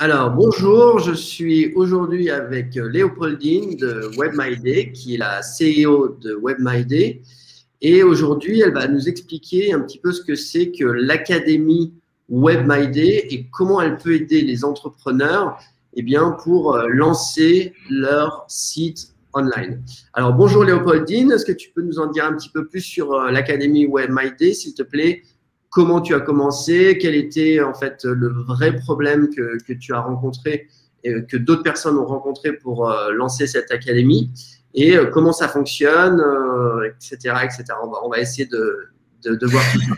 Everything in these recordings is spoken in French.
Alors, bonjour, je suis aujourd'hui avec Léopoldine de WebMyDay, qui est la CEO de WebMyDay. Et aujourd'hui, elle va nous expliquer un petit peu ce que c'est que l'Académie WebMyDay et comment elle peut aider les entrepreneurs pour lancer leur site online. Alors, bonjour Léopoldine, est-ce que tu peux nous en dire un petit peu plus sur l'Académie WebMyDay, s'il te plaît? Comment tu as commencé? Quel était en fait le vrai problème que tu as rencontré et que d'autres personnes ont rencontré pour lancer cette académie? Et comment ça fonctionne, etc., etc. On va essayer de voir tout ça.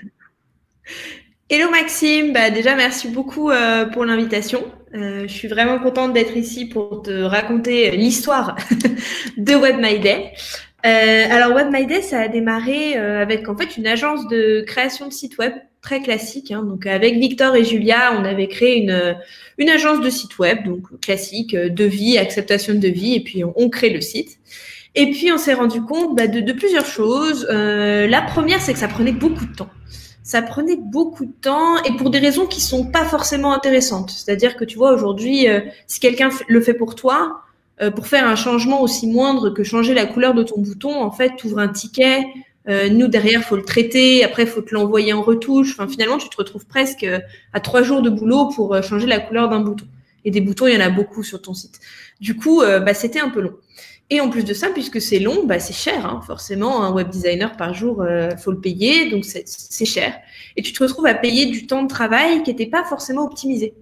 Hello Maxime, déjà merci beaucoup pour l'invitation. Je suis vraiment contente d'être ici pour te raconter l'histoire de WebMyDay. Alors WebMyDay, ça a démarré avec en fait une agence de création de sites web très classique. Donc avec Victor et Julia, on avait créé une agence de site web, donc classique, devis, acceptation de devis, et puis on crée le site. Et puis on s'est rendu compte de plusieurs choses. La première, c'est que ça prenait beaucoup de temps. Ça prenait beaucoup de temps et pour des raisons qui sont pas forcément intéressantes. C'est-à-dire que tu vois, aujourd'hui, si quelqu'un le fait pour toi, pour faire un changement aussi moindre que changer la couleur de ton bouton, en fait, tu ouvres un ticket, nous, derrière, faut le traiter, après, faut te l'envoyer en retouche. Enfin, finalement, tu te retrouves presque à 3 jours de boulot pour changer la couleur d'un bouton. Et des boutons, il y en a beaucoup sur ton site. Du coup, c'était un peu long. Et en plus de ça, puisque c'est long, c'est cher. Forcément, un web designer par jour, faut le payer, donc c'est cher. Et tu te retrouves à payer du temps de travail qui n'était pas forcément optimisé.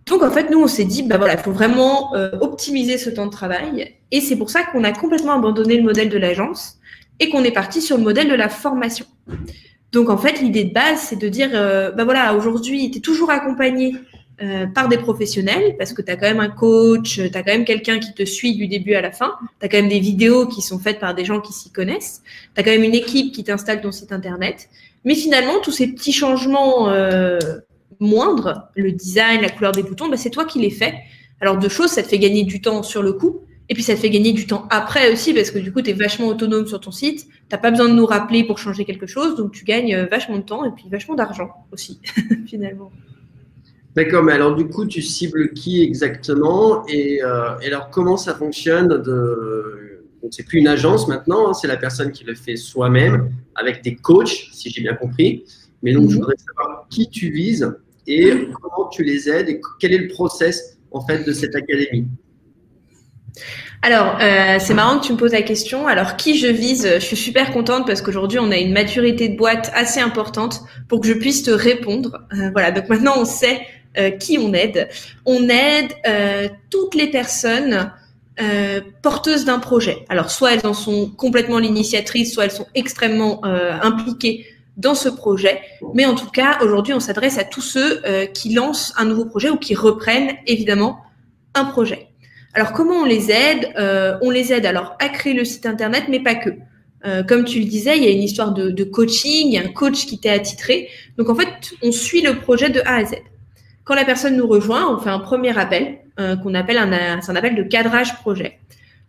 Donc en fait, nous, on s'est dit, il faut vraiment optimiser ce temps de travail. Et c'est pour ça qu'on a complètement abandonné le modèle de l'agence et qu'on est parti sur le modèle de la formation. Donc en fait, l'idée de base, c'est de dire, aujourd'hui, tu es toujours accompagné par des professionnels, parce que tu as quand même un coach, tu as quand même quelqu'un qui te suit du début à la fin, tu as quand même des vidéos qui sont faites par des gens qui s'y connaissent, tu as quand même une équipe qui t'installe ton site internet, mais finalement, tous ces petits changements moindres, le design, la couleur des boutons, c'est toi qui les fais. Alors deux choses, ça te fait gagner du temps sur le coup, et puis ça te fait gagner du temps après aussi, parce que du coup, tu es vachement autonome sur ton site, tu n'as pas besoin de nous rappeler pour changer quelque chose, donc tu gagnes vachement de temps et puis vachement d'argent aussi, finalement. D'accord, mais alors du coup, tu cibles qui exactement et alors comment ça fonctionne Donc, c'est plus une agence maintenant, c'est la personne qui le fait soi-même avec des coachs, si j'ai bien compris. Mais donc, je voudrais savoir qui tu vises et comment tu les aides et quel est le process en fait de cette académie. Alors, c'est marrant que tu me poses la question. Alors, qui je vise? Je suis super contente parce qu'aujourd'hui, on a une maturité de boîte assez importante pour que je puisse te répondre. Voilà, donc maintenant, on sait qui on aide. On aide toutes les personnes porteuses d'un projet. Alors, soit elles en sont complètement l'initiatrice, soit elles sont extrêmement impliquées dans ce projet. Mais en tout cas, aujourd'hui, on s'adresse à tous ceux qui lancent un nouveau projet ou qui reprennent, évidemment, un projet. Alors, comment on les aide? On les aide alors à créer le site internet, mais pas que. Comme tu le disais, il y a une histoire de coaching, il y a un coach qui t'est attitré. Donc, en fait, on suit le projet de A à Z. Quand la personne nous rejoint, on fait un premier appel qu'on appelle c'est un appel de cadrage projet.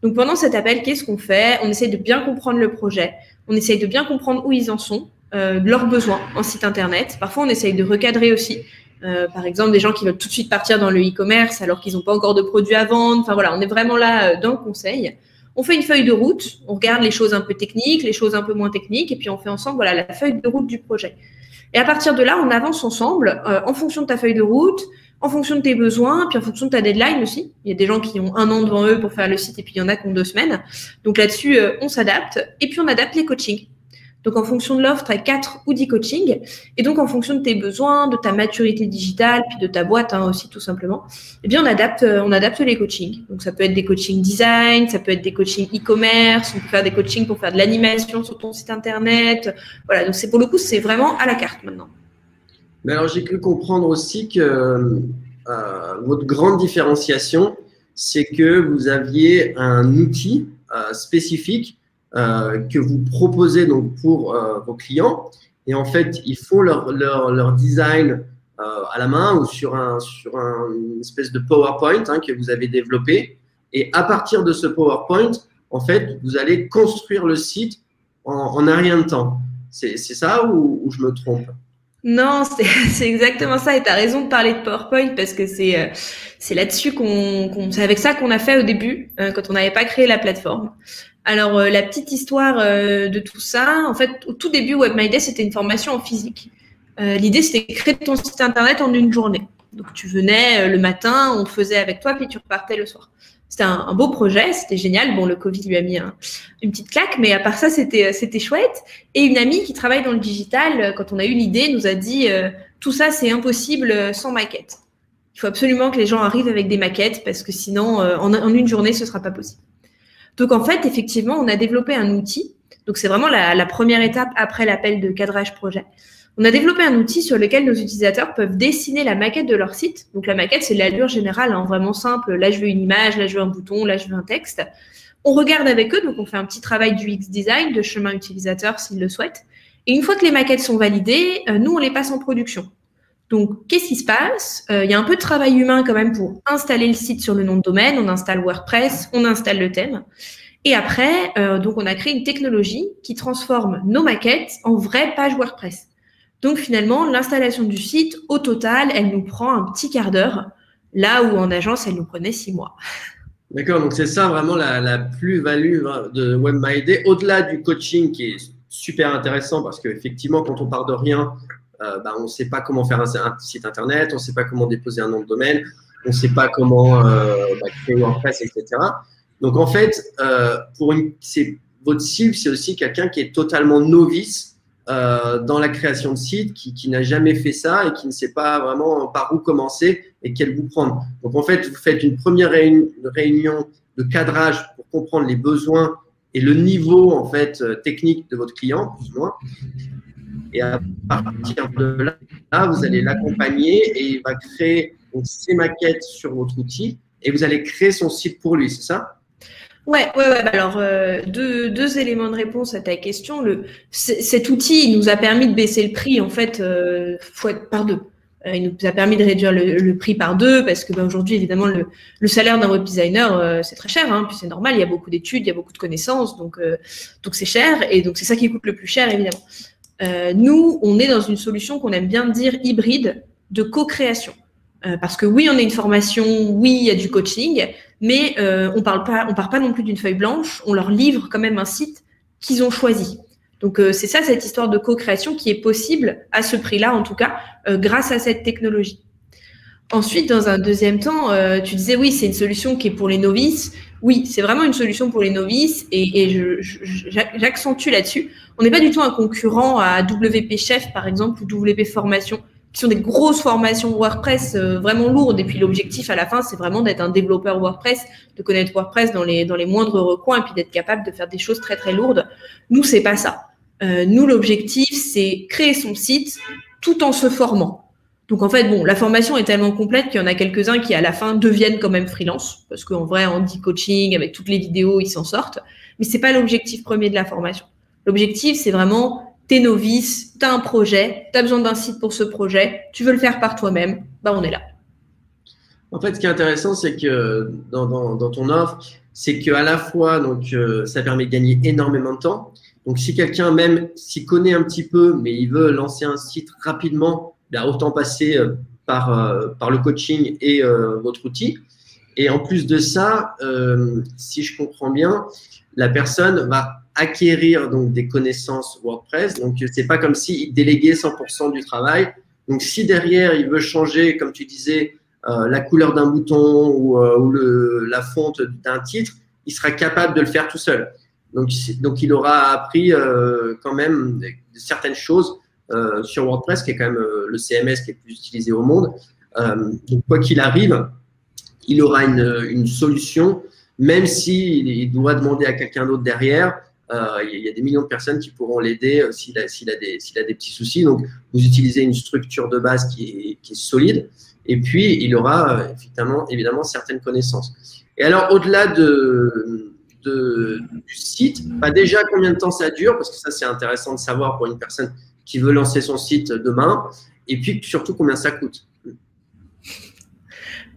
Donc, pendant cet appel, qu'est-ce qu'on fait? On essaye de bien comprendre le projet. On essaye de bien comprendre où ils en sont, leurs besoins en site internet. Parfois, on essaye de recadrer aussi. Par exemple, des gens qui veulent tout de suite partir dans le e-commerce alors qu'ils n'ont pas encore de produits à vendre. Enfin voilà, on est vraiment là dans le conseil. On fait une feuille de route, on regarde les choses un peu techniques, les choses un peu moins techniques, et puis on fait ensemble la feuille de route du projet. Et à partir de là, on avance ensemble en fonction de ta feuille de route, en fonction de tes besoins, puis en fonction de ta deadline aussi. Il y a des gens qui ont 1 an devant eux pour faire le site, et puis il y en a qui ont 2 semaines. Donc là-dessus, on s'adapte, et puis on adapte les coachings. Donc, en fonction de l'offre, tu as 4 ou 10 coachings. Et donc, en fonction de tes besoins, de ta maturité digitale, puis de ta boîte aussi, tout simplement, on adapte les coachings. Donc, ça peut être des coachings design, ça peut être des coachings e-commerce, on peut faire des coachings pour faire de l'animation sur ton site internet. Voilà, donc pour le coup, c'est vraiment à la carte maintenant. Mais alors, j'ai cru comprendre aussi que votre grande différenciation, c'est que vous aviez un outil spécifique que vous proposez donc pour vos clients. Et en fait, ils font leur design à la main ou sur une espèce de PowerPoint que vous avez développé. Et à partir de ce PowerPoint, en fait, vous allez construire le site en un rien de temps. C'est ça ou je me trompe? Non, c'est exactement ça. Et tu as raison de parler de PowerPoint parce que c'est là-dessus c'est avec ça qu'on a fait au début, quand on n'avait pas créé la plateforme. Alors, la petite histoire de tout ça, en fait, au tout début, WebMyDay, c'était une formation en physique. L'idée, c'était de créer ton site internet en une journée. Donc, tu venais le matin, on faisait avec toi, puis tu repartais le soir. C'était un beau projet, c'était génial. Bon, le Covid lui a mis une petite claque, mais à part ça, c'était chouette. Et une amie qui travaille dans le digital, quand on a eu l'idée, nous a dit tout ça, c'est impossible sans maquette. Il faut absolument que les gens arrivent avec des maquettes parce que sinon, en une journée, ce sera pas possible. Donc, en fait, effectivement, on a développé un outil. Donc, c'est vraiment la première étape après l'appel de cadrage projet. On a développé un outil sur lequel nos utilisateurs peuvent dessiner la maquette de leur site. Donc, la maquette, c'est l'allure générale, hein, vraiment simple. Là, je veux une image, là, je veux un bouton, là, je veux un texte. On regarde avec eux, donc on fait un petit travail d'UX design, de chemin utilisateur s'ils le souhaitent. Et une fois que les maquettes sont validées, nous, on les passe en production. Donc, qu'est-ce qui se passe? Il y a un peu de travail humain quand même pour installer le site sur le nom de domaine. On installe WordPress, on installe le thème. Et après, donc on a créé une technologie qui transforme nos maquettes en vraies pages WordPress. Donc, finalement, l'installation du site, au total, elle nous prend un petit quart d'heure, là où en agence, elle nous prenait 6 mois. D'accord, donc c'est ça vraiment la plus-value de WebMyDay, au-delà du coaching qui est super intéressant parce qu'effectivement, quand on part de rien, on ne sait pas comment faire un site internet, on ne sait pas comment déposer un nom de domaine, on ne sait pas comment créer WordPress, etc. Donc en fait, votre cible, c'est aussi quelqu'un qui est totalement novice dans la création de sites, qui n'a jamais fait ça et qui ne sait pas vraiment par où commencer et quel bout prendre. Donc, en fait, vous faites une première réunion de cadrage pour comprendre les besoins et le niveau en fait technique de votre client, plus ou moins. Et à partir de là, vous allez l'accompagner et il va créer donc, ses maquettes sur votre outil et vous allez créer son site pour lui, c'est ça? Ouais. Alors, deux éléments de réponse à ta question. Cet outil, il nous a permis de baisser le prix, en fait, par 2. Il nous a permis de réduire le prix par 2 parce que aujourd'hui, évidemment, le salaire d'un web designer, c'est très cher, hein, puis c'est normal, il y a beaucoup d'études, il y a beaucoup de connaissances, donc c'est cher et donc c'est ça qui coûte le plus cher, évidemment. Nous, on est dans une solution qu'on aime bien dire hybride de co-création. Parce que oui, on a une formation, oui, il y a du coaching, mais on part pas non plus d'une feuille blanche, on leur livre quand même un site qu'ils ont choisi. Donc, c'est ça, cette histoire de co-création qui est possible à ce prix-là, en tout cas, grâce à cette technologie. Ensuite, dans un deuxième temps, tu disais, oui, c'est une solution qui est pour les novices. Oui, c'est vraiment une solution pour les novices et j'accentue là-dessus. On n'est pas du tout un concurrent à WP Chef, par exemple, ou WP Formation, qui sont des grosses formations WordPress vraiment lourdes. Et puis, l'objectif à la fin, c'est vraiment d'être un développeur WordPress, de connaître WordPress dans les moindres recoins et puis d'être capable de faire des choses très, très lourdes. Nous, c'est pas ça. Nous, l'objectif, c'est créer son site tout en se formant. Donc, en fait, bon, la formation est tellement complète qu'il y en a quelques-uns qui, à la fin, deviennent quand même freelance. Parce qu'en vrai, en dit coaching, avec toutes les vidéos, ils s'en sortent. Mais c'est pas l'objectif premier de la formation. L'objectif, c'est vraiment, t'es novice, t'as un projet, t'as besoin d'un site pour ce projet, tu veux le faire par toi-même, on est là. En fait, ce qui est intéressant, c'est que dans ton offre, c'est qu'à la fois, donc, ça permet de gagner énormément de temps. Donc, si quelqu'un même s'y connaît un petit peu, mais il veut lancer un site rapidement, autant passer par le coaching et votre outil. Et en plus de ça, si je comprends bien, la personne va acquérir donc des connaissances WordPress. Donc, c'est pas comme s'il déléguait 100% du travail. Donc, si derrière, il veut changer, comme tu disais, la couleur d'un bouton ou la fonte d'un titre, il sera capable de le faire tout seul. Donc il aura appris quand même certaines choses sur WordPress, qui est quand même le CMS qui est le plus utilisé au monde. Donc, quoi qu'il arrive, il aura une solution, même s'il doit demander à quelqu'un d'autre derrière. Il y a des millions de personnes qui pourront l'aider s'il a des petits soucis. Donc, vous utilisez une structure de base qui est solide. Et puis, il aura évidemment certaines connaissances. Et alors, au-delà du site, déjà, combien de temps ça dure? Parce que ça, c'est intéressant de savoir pour une personne qui veut lancer son site demain. Et puis, surtout, combien ça coûte?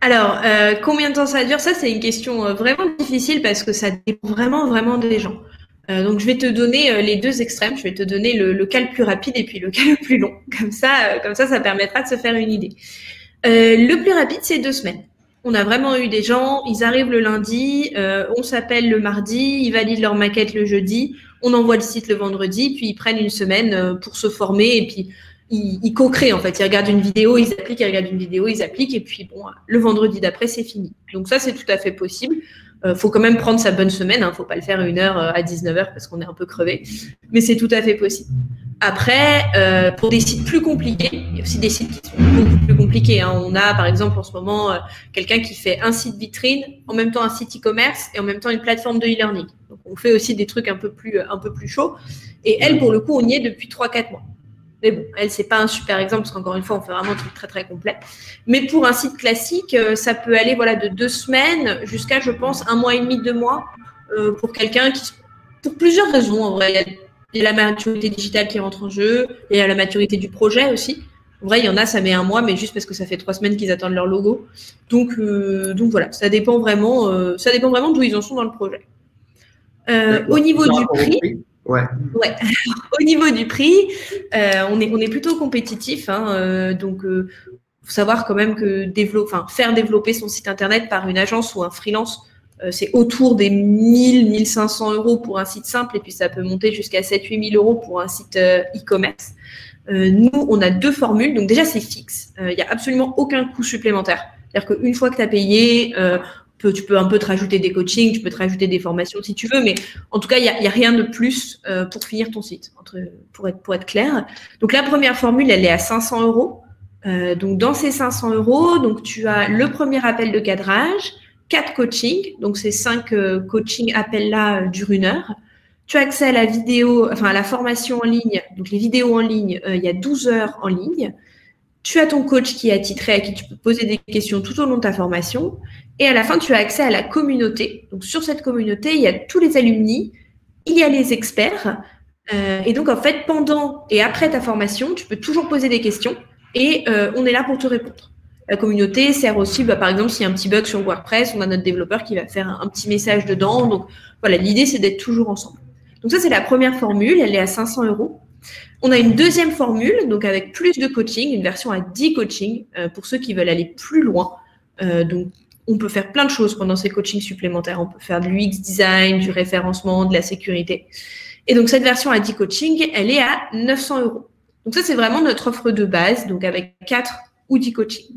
Alors, combien de temps ça dure? Ça, c'est une question vraiment difficile parce que ça dépend vraiment des gens. Donc, je vais te donner les deux extrêmes. Je vais te donner le cas le plus rapide et puis le cas le plus long. Comme ça permettra de se faire une idée. Le plus rapide, c'est 2 semaines. On a vraiment eu des gens, ils arrivent le lundi, on s'appelle le mardi, ils valident leur maquette le jeudi, on envoie le site le vendredi, puis ils prennent une semaine pour se former et puis ils co-créent en fait. Ils regardent une vidéo, ils appliquent, ils regardent une vidéo, ils appliquent et puis bon, le vendredi d'après, c'est fini. Donc ça, c'est tout à fait possible. Faut quand même prendre sa bonne semaine, hein, faut pas le faire 1h à 19h parce qu'on est un peu crevé, mais c'est tout à fait possible. Après, pour des sites plus compliqués, il y a aussi des sites qui sont beaucoup plus compliqués. Hein. On a par exemple en ce moment quelqu'un qui fait un site vitrine, en même temps un site e-commerce et en même temps une plateforme de e-learning. Donc on fait aussi des trucs un peu plus chauds. Et elle, pour le coup, on y est depuis 3-4 mois. Mais bon, elle, c'est pas un super exemple parce qu'encore une fois, on fait vraiment un truc très, très complet. Mais pour un site classique, ça peut aller de 2 semaines jusqu'à, je pense, 1 mois et demi, 2 mois pour quelqu'un qui, pour plusieurs raisons, en vrai. Il y a la maturité digitale qui rentre en jeu, il y a la maturité du projet aussi. En vrai, il y en a, ça met 1 mois, mais juste parce que ça fait 3 semaines qu'ils attendent leur logo. Donc voilà, ça dépend vraiment d'où ils en sont dans le projet. Au niveau du prix, ouais. Au niveau du prix, on est plutôt compétitif. Hein, donc, faut savoir quand même que faire développer son site internet par une agence ou un freelance, c'est autour des 1 500 € pour un site simple et puis ça peut monter jusqu'à 7 000 - 8 000 € pour un site e-commerce. Nous, on a 2 formules. Donc déjà, c'est fixe. Il n'y a absolument aucun coût supplémentaire. C'est-à-dire qu'une fois que tu as payé, tu peux un peu te rajouter des coachings, tu peux te rajouter des formations si tu veux, mais en tout cas, il y a rien de plus pour finir ton site, pour être clair. Donc la première formule, elle est à 500 €. Donc dans ces 500 €, donc tu as le premier appel de cadrage, 4 coachings, donc ces 5 coaching appels-là durent 1 heure. Tu as accès à à la formation en ligne, donc les vidéos en ligne, il y a 12 heures en ligne. Tu as ton coach qui est attitré, à qui tu peux poser des questions tout au long de ta formation. Et à la fin, tu as accès à la communauté. Donc, sur cette communauté, il y a tous les alumni, il y a les experts. Et donc, en fait, pendant et après ta formation, tu peux toujours poser des questions et on est là pour te répondre. La communauté sert aussi, par exemple, s'il y a un petit bug sur WordPress, on a notre développeur qui va faire un petit message dedans. Donc, voilà, l'idée, c'est d'être toujours ensemble. Donc, ça, c'est la première formule. Elle est à 500 €. On a une deuxième formule, donc avec plus de coaching, une version à 10 coachings pour ceux qui veulent aller plus loin. Donc, on peut faire plein de choses pendant ces coachings supplémentaires. On peut faire de l'UX design, du référencement, de la sécurité. Et donc, cette version à 10 coachings, elle est à 900 €. Donc, ça, c'est vraiment notre offre de base, donc avec 4 ou 10 coachings.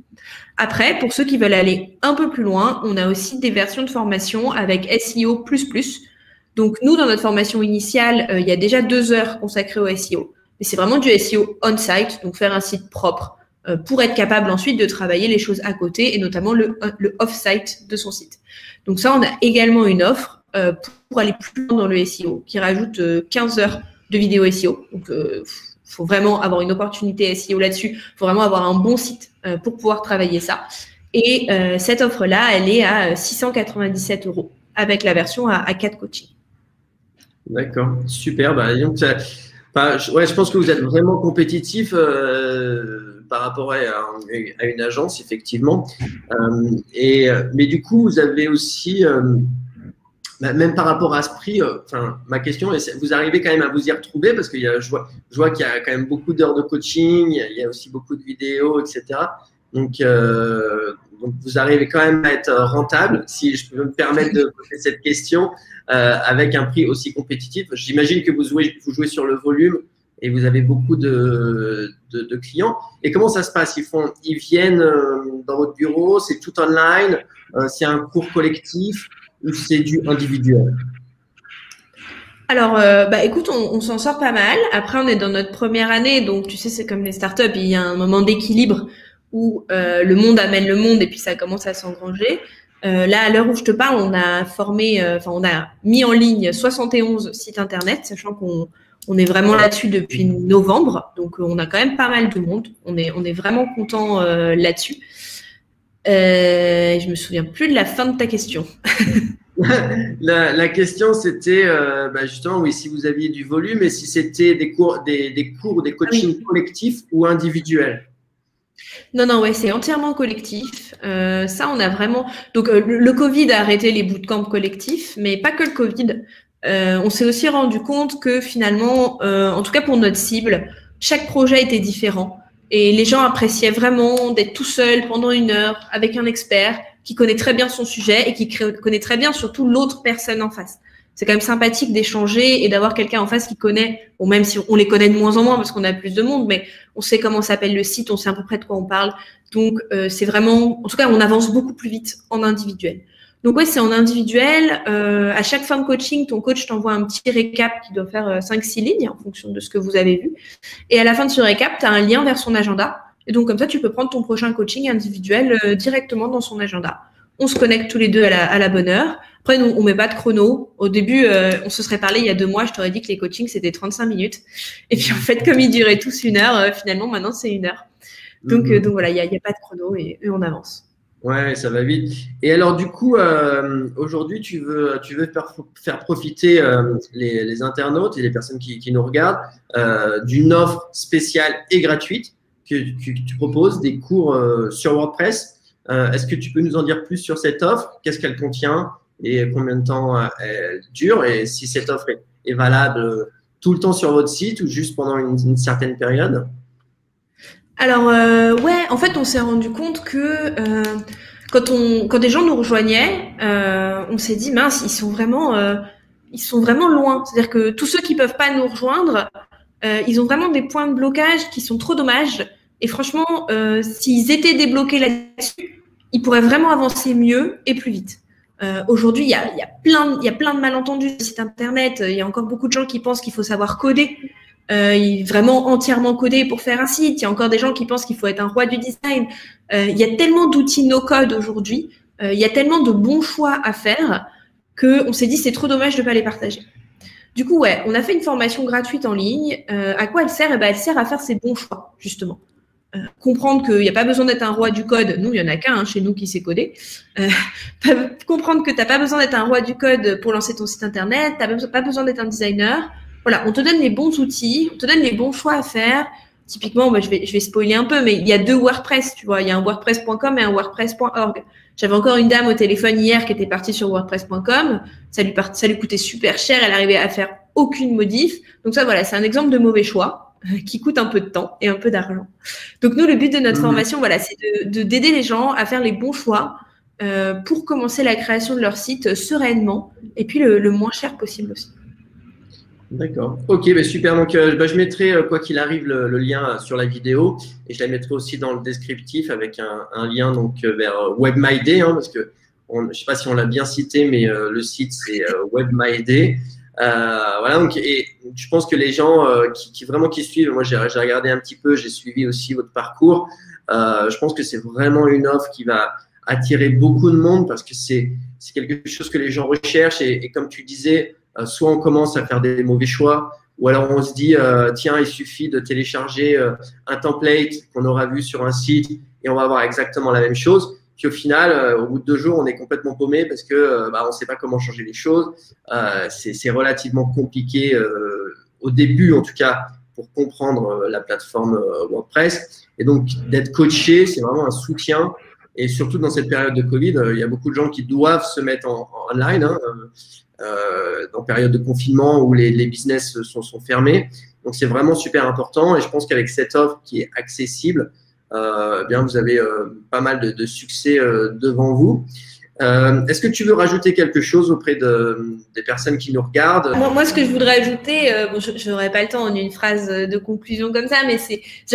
Après, pour ceux qui veulent aller un peu plus loin, on a aussi des versions de formation avec SEO++. Donc, nous, dans notre formation initiale, il y a déjà 2 heures consacrées au SEO. Mais c'est vraiment du SEO on-site, donc faire un site propre pour être capable ensuite de travailler les choses à côté et notamment le off-site de son site. Donc ça, on a également une offre pour aller plus loin dans le SEO qui rajoute 15 heures de vidéo SEO. Donc, faut vraiment avoir une opportunité SEO là-dessus. Il faut vraiment avoir un bon site pour pouvoir travailler ça. Et cette offre-là, elle est à 697 € avec la version à 4 coachings. D'accord, super. Donc, je pense que vous êtes vraiment compétitif par rapport à une agence, effectivement. Mais du coup, vous avez aussi, même par rapport à ce prix, ma question est, vous arrivez quand même à vous y retrouver parce que je vois qu'il y a quand même beaucoup d'heures de coaching, il y a aussi beaucoup de vidéos, etc. Donc, vous arrivez quand même à être rentable, si je peux me permettre de poser cette question, avec un prix aussi compétitif. J'imagine que vous jouez sur le volume et vous avez beaucoup de clients. Et comment ça se passe? Ils viennent dans votre bureau, c'est tout online, c'est un cours collectif ou c'est du individuel? Alors, écoute, on s'en sort pas mal. Après, on est dans notre première année, donc tu sais, c'est comme les startups, il y a un moment d'équilibre où le monde amène le monde et puis ça commence à s'engranger. Là, à l'heure où je te parle, on a mis en ligne 71 sites internet, sachant qu'on est vraiment là-dessus depuis novembre. Donc, on a quand même pas mal de monde. On est vraiment content là-dessus. Je me souviens plus de la fin de ta question. La question, c'était justement, oui, si vous aviez du volume et si c'était des cours, des coachings collectifs ou individuels. Non, ouais, c'est entièrement collectif. Ça, on a vraiment… Donc, le Covid a arrêté les bootcamps collectifs, mais pas que le Covid. On s'est aussi rendu compte que finalement, en tout cas pour notre cible, chaque projet était différent. Et les gens appréciaient vraiment d'être tout seul pendant 1 heure avec un expert qui connaît très bien son sujet et qui connaît très bien surtout l'autre personne en face. C'est quand même sympathique d'échanger et d'avoir quelqu'un en face qui connaît, bon, même si on les connaît de moins en moins parce qu'on a plus de monde, mais on sait comment s'appelle le site, on sait à peu près de quoi on parle. Donc, c'est vraiment, en tout cas, on avance beaucoup plus vite en individuel. Donc, ouais, c'est en individuel. À chaque fin de coaching, ton coach t'envoie un petit récap qui doit faire 5-6 lignes en fonction de ce que vous avez vu. Et à la fin de ce récap, tu as un lien vers son agenda. Et donc, comme ça, tu peux prendre ton prochain coaching individuel directement dans son agenda. On se connecte tous les deux à la bonne heure. Après, nous, on met pas de chrono. Au début, on se serait parlé il y a 2 mois, je t'aurais dit que les coachings, c'était 35 minutes. Et puis, en fait, comme ils duraient tous 1 heure, finalement, maintenant, c'est 1 heure. Donc voilà, il y a pas de chrono et on avance. Ouais, ça va vite. Et alors, du coup, aujourd'hui, tu veux faire profiter les internautes et les personnes qui nous regardent d'une offre spéciale et gratuite que tu proposes, des cours sur WordPress. Est-ce que tu peux nous en dire plus sur cette offre? Qu'est-ce qu'elle contient et combien de temps elle dure? Et si cette offre est valable tout le temps sur votre site ou juste pendant une certaine période? Alors, ouais, en fait, on s'est rendu compte que quand des gens nous rejoignaient, on s'est dit, mince, ils sont vraiment loin. C'est-à-dire que tous ceux qui peuvent pas nous rejoindre, ils ont vraiment des points de blocage qui sont trop dommages. Et franchement, s'ils étaient débloqués là-dessus, ils pourraient vraiment avancer mieux et plus vite. Aujourd'hui, il y a plein de malentendus sur le site internet. Il y a encore beaucoup de gens qui pensent qu'il faut savoir coder. Vraiment entièrement codé pour faire un site. Il y a encore des gens qui pensent qu'il faut être un roi du design. Il y a tellement d'outils no-code aujourd'hui. Il y a tellement de bons choix à faire qu'on s'est dit c'est trop dommage de ne pas les partager. Du coup, ouais, on a fait une formation gratuite en ligne. À quoi elle sert? Elle sert à faire ces bons choix, justement. Comprendre qu'il n'y a pas besoin d'être un roi du code. Nous, il n'y en a qu'un chez nous qui sait coder. Comprendre que tu n'as pas besoin d'être un roi du code pour lancer ton site internet. Tu n'as pas besoin d'être un designer. Voilà, on te donne les bons outils, on te donne les bons choix à faire. Typiquement, je vais spoiler un peu, mais il y a 2 WordPress, tu vois. Il y a un WordPress.com et un WordPress.org. J'avais encore une dame au téléphone hier qui était partie sur WordPress.com. Ça lui coûtait super cher. Elle arrivait à faire aucune modif. Donc ça, voilà, c'est un exemple de mauvais choix qui coûte un peu de temps et un peu d'argent. Donc nous, le but de notre formation, voilà, c'est d'aider les gens à faire les bons choix pour commencer la création de leur site sereinement et puis le moins cher possible aussi. D'accord. Ok, bah super. Donc, je mettrai, quoi qu'il arrive, le lien sur la vidéo et je la mettrai aussi dans le descriptif avec un lien donc, vers WebMyDay, hein, parce que je ne sais pas si on l'a bien cité, mais le site, c'est WebMyDay. Voilà, donc, et je pense que les gens qui suivent, moi j'ai regardé un petit peu, j'ai suivi aussi votre parcours. Je pense que c'est vraiment une offre qui va attirer beaucoup de monde parce que c'est quelque chose que les gens recherchent et comme tu disais, soit on commence à faire des mauvais choix, ou alors on se dit, tiens, il suffit de télécharger un template qu'on aura vu sur un site et on va avoir exactement la même chose. Puis au final, au bout de 2 jours, on est complètement paumé parce que on ne sait pas comment changer les choses. C'est relativement compliqué au début, en tout cas, pour comprendre la plateforme WordPress. Et donc, d'être coaché, c'est vraiment un soutien. Et surtout dans cette période de Covid, il y a beaucoup de gens qui doivent se mettre en online, hein, dans période de confinement où les business sont fermés. Donc, c'est vraiment super important. Et je pense qu'avec cette offre qui est accessible, bien, vous avez pas mal de succès devant vous. Est-ce que tu veux rajouter quelque chose auprès des personnes qui nous regardent? Moi, ce que je voudrais ajouter, bon, je n'aurai pas le temps en une phrase de conclusion comme ça, mais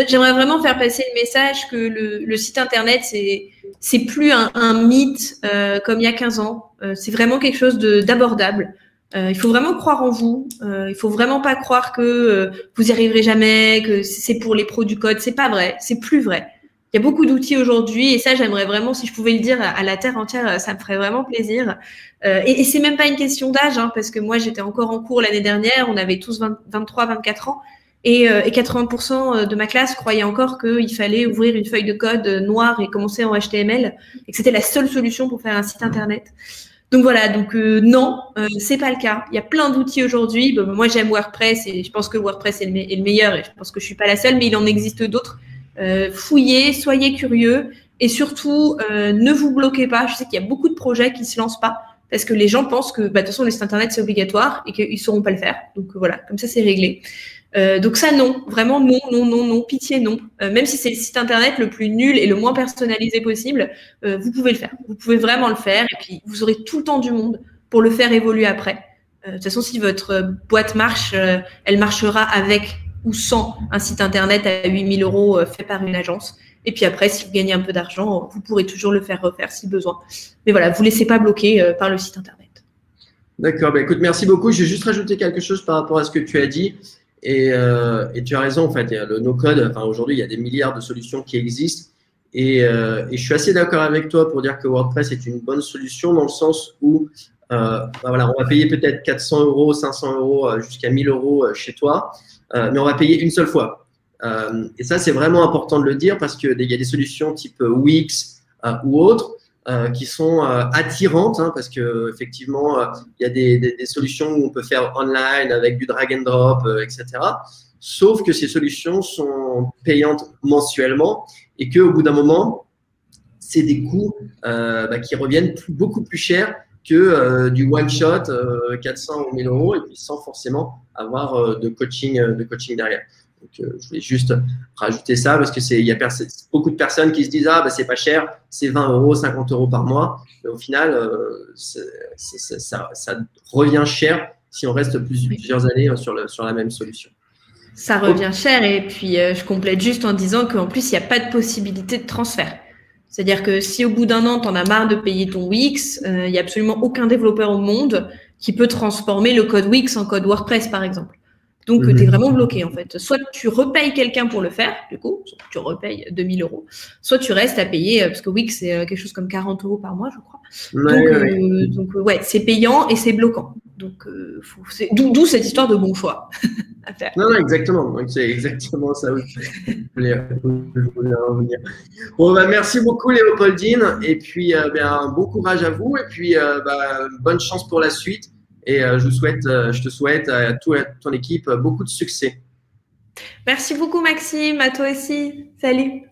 j'aimerais vraiment faire passer le message que le site internet, c'est plus un mythe comme il y a 15 ans. C'est vraiment quelque chose d'abordable. Il faut vraiment croire en vous. Il faut vraiment pas croire que vous y arriverez jamais, que c'est pour les pros du code. C'est pas vrai. C'est plus vrai. Il y a beaucoup d'outils aujourd'hui et ça, j'aimerais vraiment, si je pouvais le dire à la terre entière, ça me ferait vraiment plaisir. Et c'est même pas une question d'âge, hein, parce que moi, j'étais encore en cours l'année dernière. On avait tous 23, 24 ans et 80% de ma classe croyaient encore qu'il fallait ouvrir une feuille de code noire et commencer en HTML et que c'était la seule solution pour faire un site internet. Donc voilà, non, c'est pas le cas. Il y a plein d'outils aujourd'hui. Bon, moi, j'aime WordPress et je pense que WordPress est le meilleur et je pense que je suis pas la seule, mais il en existe d'autres. Fouillez, soyez curieux et surtout, ne vous bloquez pas. Je sais qu'il y a beaucoup de projets qui se lancent pas parce que les gens pensent que, de toute façon, le site internet, c'est obligatoire et qu'ils ne sauront pas le faire. Donc, voilà, comme ça, c'est réglé. Donc ça, non. Vraiment, non, non, non, non. Pitié, non. Même si c'est le site internet le plus nul et le moins personnalisé possible, vous pouvez le faire. Vous pouvez vraiment le faire et puis vous aurez tout le temps du monde pour le faire évoluer après. De toute façon, si votre boîte marche, elle marchera avec ou sans un site internet à 8 000 € fait par une agence. Et puis après, si vous gagnez un peu d'argent, vous pourrez toujours le faire refaire si besoin. Mais voilà, vous ne laissez pas bloquer par le site internet. D'accord. Bah, écoute, merci beaucoup. Je vais juste rajouter quelque chose par rapport à ce que tu as dit. Et tu as raison, en fait, le no-code, enfin, aujourd'hui, il y a des milliards de solutions qui existent. Et je suis assez d'accord avec toi pour dire que WordPress est une bonne solution dans le sens où voilà, on va payer peut-être 400 €, 500 € jusqu'à 1 000 € chez toi, mais on va payer une seule fois. Et ça, c'est vraiment important de le dire parce qu'il y a des solutions type Wix ou autres qui sont attirantes parce que effectivement, il y a des solutions où on peut faire online avec du drag and drop, etc. Sauf que ces solutions sont payantes mensuellement et qu'au bout d'un moment, c'est des coûts qui reviennent beaucoup plus cher que du one shot 400 ou 1 000 € et puis sans forcément avoir de coaching derrière. Donc, je voulais juste rajouter ça parce que il y a beaucoup de personnes qui se disent c'est pas cher, c'est 20 €, 50 € par mois. Mais au final, ça revient cher si on reste plusieurs années sur la même solution. Ça revient cher et puis je complète juste en disant qu'en plus, il n'y a pas de possibilité de transfert. C'est-à-dire que si au bout d'un an, tu en as marre de payer ton Wix, il n'y a absolument aucun développeur au monde qui peut transformer le code Wix en code WordPress, par exemple. Donc, tu es vraiment bloqué, en fait. Soit tu repayes quelqu'un pour le faire, du coup, soit tu repayes 2 000 €, soit tu restes à payer, parce que Wix, c'est quelque chose comme 40 € par mois, je crois. Donc, c'est payant et c'est bloquant. Donc, d'où cette histoire de bon choix à faire. Non, exactement. Donc, c'est exactement ça où je voulais revenir. Bon, merci beaucoup, Léopoldine. Et puis, bon courage à vous. Et puis, bonne chance pour la suite. Et je te souhaite à ton équipe beaucoup de succès. Merci beaucoup, Maxime. À toi aussi. Salut.